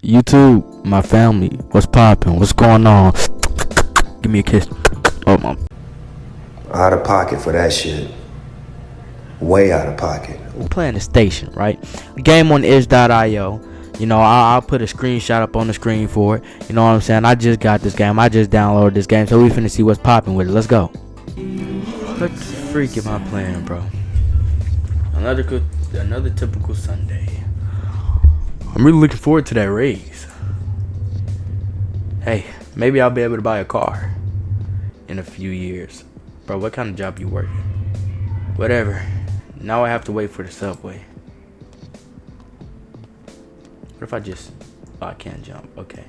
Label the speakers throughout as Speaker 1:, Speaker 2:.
Speaker 1: YouTube, my family, what's poppin'? What's going on? Give me a kiss. Oh, mom.
Speaker 2: Out of pocket for that shit. Way out of pocket.
Speaker 1: Playing the station, right? Game on itch.io. You know, I'll put a screenshot up on the screen for it. You know what I'm saying? I just got this game. I just downloaded this game, so we finna see what's poppin' with it. Let's go. What the freak am I playing, bro? Another typical Sunday. I'm really looking forward to that raise. Hey, maybe I'll be able to buy a car in a few years. Bro, what kind of job you working? Whatever. Now I have to wait for the subway. What if I just... Oh, I can't jump. Okay.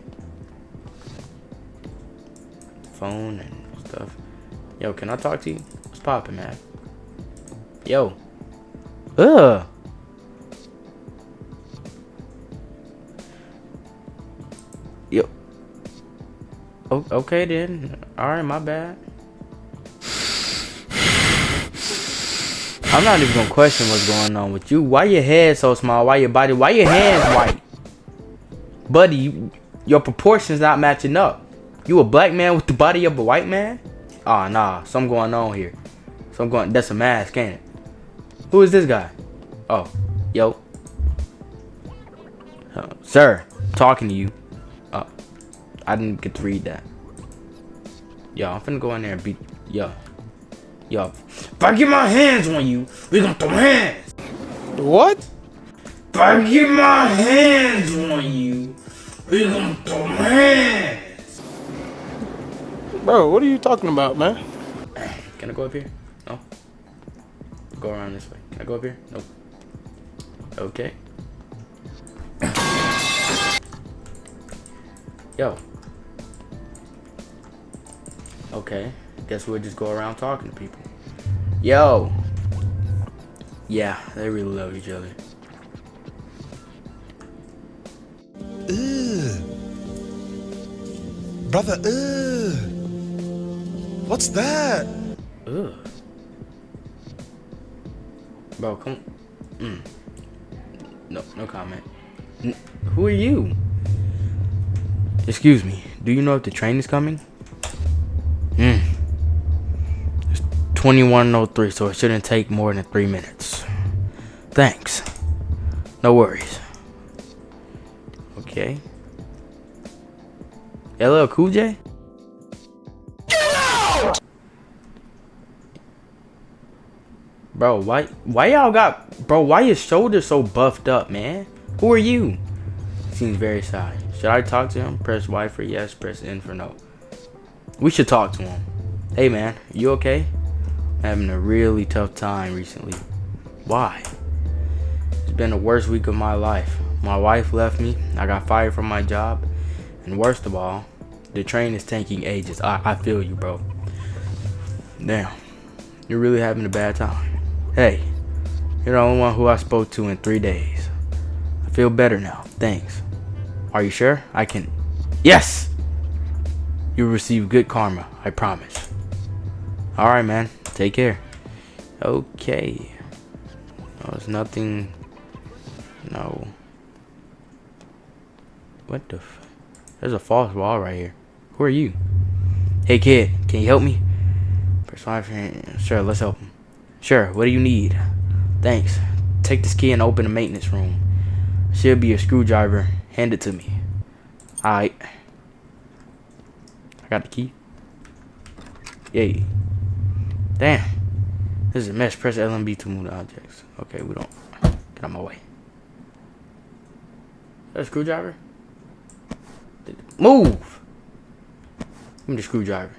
Speaker 1: Phone and stuff. Yo, can I talk to you? What's poppin', man? Yo. Ugh. Yo. Oh, okay then. Alright, my bad. I'm not even gonna question what's going on with you. Why your head so small? Why your body? Why your hands white? Buddy, your proportions not matching up. You a black man with the body of a white man? Ah, nah, something going on here. That's a mask, ain't it? Who is this guy? Oh, yo. Sir, I'm talking to you. I didn't get to read that. Yo, I'm finna go in there and beat. Yo. If I get my hands on you, we gonna throw hands.
Speaker 3: What?
Speaker 1: If I get my hands on you, we gonna throw hands.
Speaker 3: Bro, what are you talking about, man?
Speaker 1: Can I go up here? No. Go around this way. Can I go up here? Nope. Okay. Yo. Okay. Guess we'll just go around talking to people. Yo. Yeah, they really love each other.
Speaker 4: Ugh. Brother, ugh. What's that?
Speaker 1: Ugh. Bro, come. No comment. Who are you? Excuse me. Do you know if the train is coming? It's 21:03, so it shouldn't take more than 3 minutes. Thanks. No worries. Okay. LL Cool J? Bro, why y'all got... Bro, why your shoulders so buffed up, man? Who are you? Seems very shy. Should I talk to him? Press Y for yes, press N for no. We should talk to him. Hey, man, you okay? I'm having a really tough time recently. Why? It's been the worst week of my life. My wife left me. I got fired from my job. And worst of all, the train is taking ages. I feel you, bro. Damn. You're really having a bad time. Hey, you're the only one who I spoke to in 3 days. I feel better now. Thanks. Are you sure? I can... Yes! You'll receive good karma. I promise. Alright, man. Take care. Okay. No, it's nothing... No. What the f... There's a false wall right here. Who are you? Hey, kid. Can you help me? Press Y for... Sure, let's help him. Sure, what do you need? Thanks. Take this key and open the maintenance room. Should be a screwdriver. Hand it to me. Alright. I got the key. Yay. Damn. This is a mess. Press LMB to move the objects. Okay, we don't. Get out of my way. Is that a screwdriver? Move! Give me the screwdriver.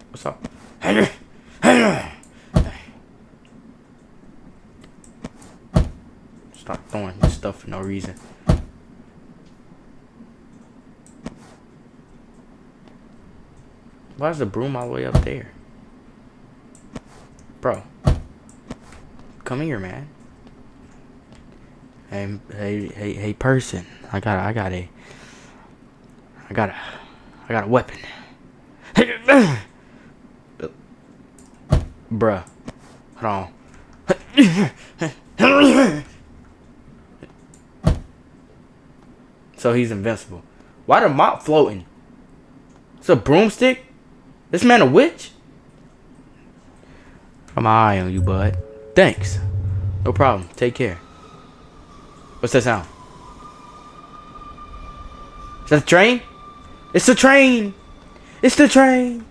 Speaker 1: What's up? Stop throwing this stuff for no reason. Why is the broom all the way up there? Bro. Come here, man. Hey, person. I got a weapon. Bruh. Hold on. So he's invincible. Why the mop floating? It's a broomstick? This man a witch? Got my eye on you, bud. Thanks. No problem. Take care. What's that sound? Is that the train? It's the train! It's the train!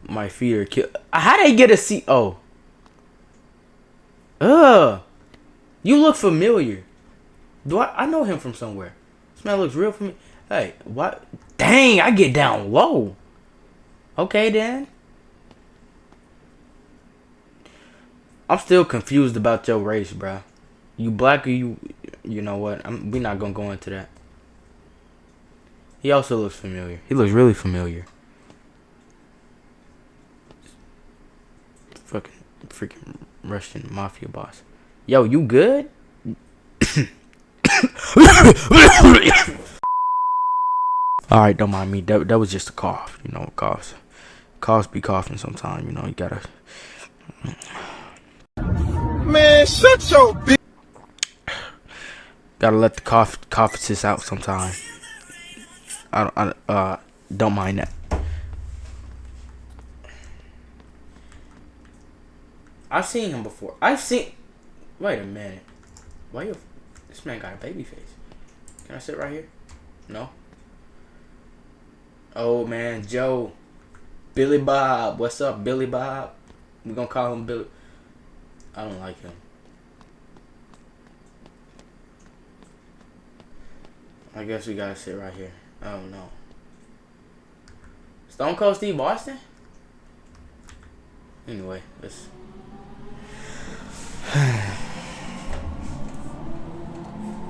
Speaker 1: My feet are killed. How they get a seat? Oh. You look familiar. I know him from somewhere. This man looks real familiar. Hey, what? Dang, I get down low. Okay, then. I'm still confused about your race, bro. You black or you know what? We're not going to go into that. He also looks familiar. He looks really familiar. Freaking Russian mafia boss. Yo, you good? Alright, don't mind me. That was just a cough. You know, coughs. Coughs be coughing sometime. You know, you gotta.
Speaker 4: Man, shut your bitch.
Speaker 1: Gotta let the cough out sometime. I don't mind that. I've seen him before. Wait a minute. This man got a baby face. Can I sit right here? No. Oh man, Joe. Billy Bob. What's up, Billy Bob? We're gonna call him Billy. I don't like him. I guess we gotta sit right here. Oh no. Stone Cold Steve Austin? Anyway, let's.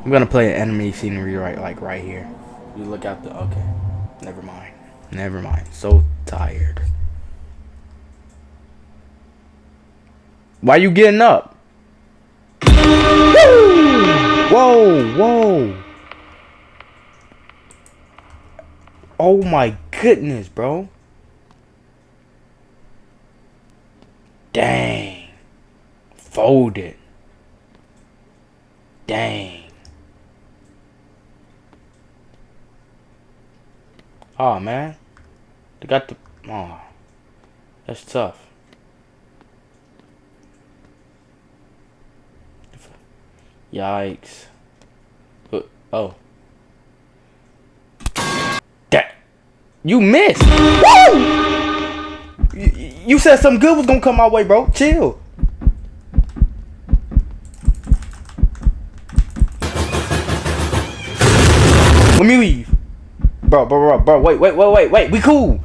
Speaker 1: I'm gonna play an enemy scenery right here. You look out the. Okay. Never mind. So tired. Why you getting up? Whoa. Oh my goodness, bro. Dang. Folded. Dang. Oh man. They got the. Oh. That's tough. Yikes. Oh. That. You missed. Woo! You said something good was gonna come my way, bro. Chill. Let me leave. Bro. Wait. We cool.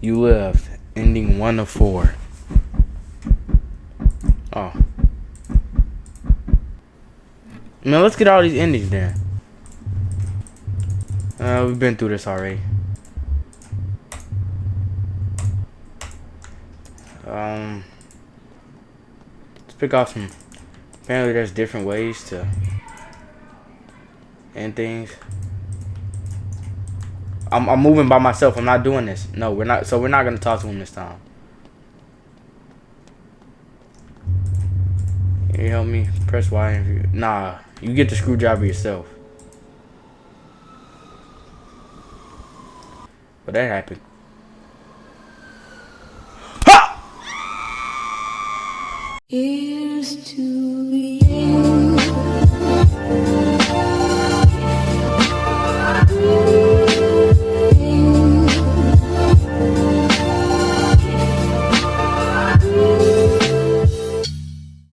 Speaker 1: You lived. Ending 1 of 4. Oh. Now let's get all these endings then. We've been through this already. Let's pick off some. Apparently there's different ways to end things. I'm moving by myself. I'm not doing this. No, we're not. So we're not gonna talk to him this time. Can you help me? Press Y. Nah, you get the screwdriver yourself. But that happened. Ha! Here's to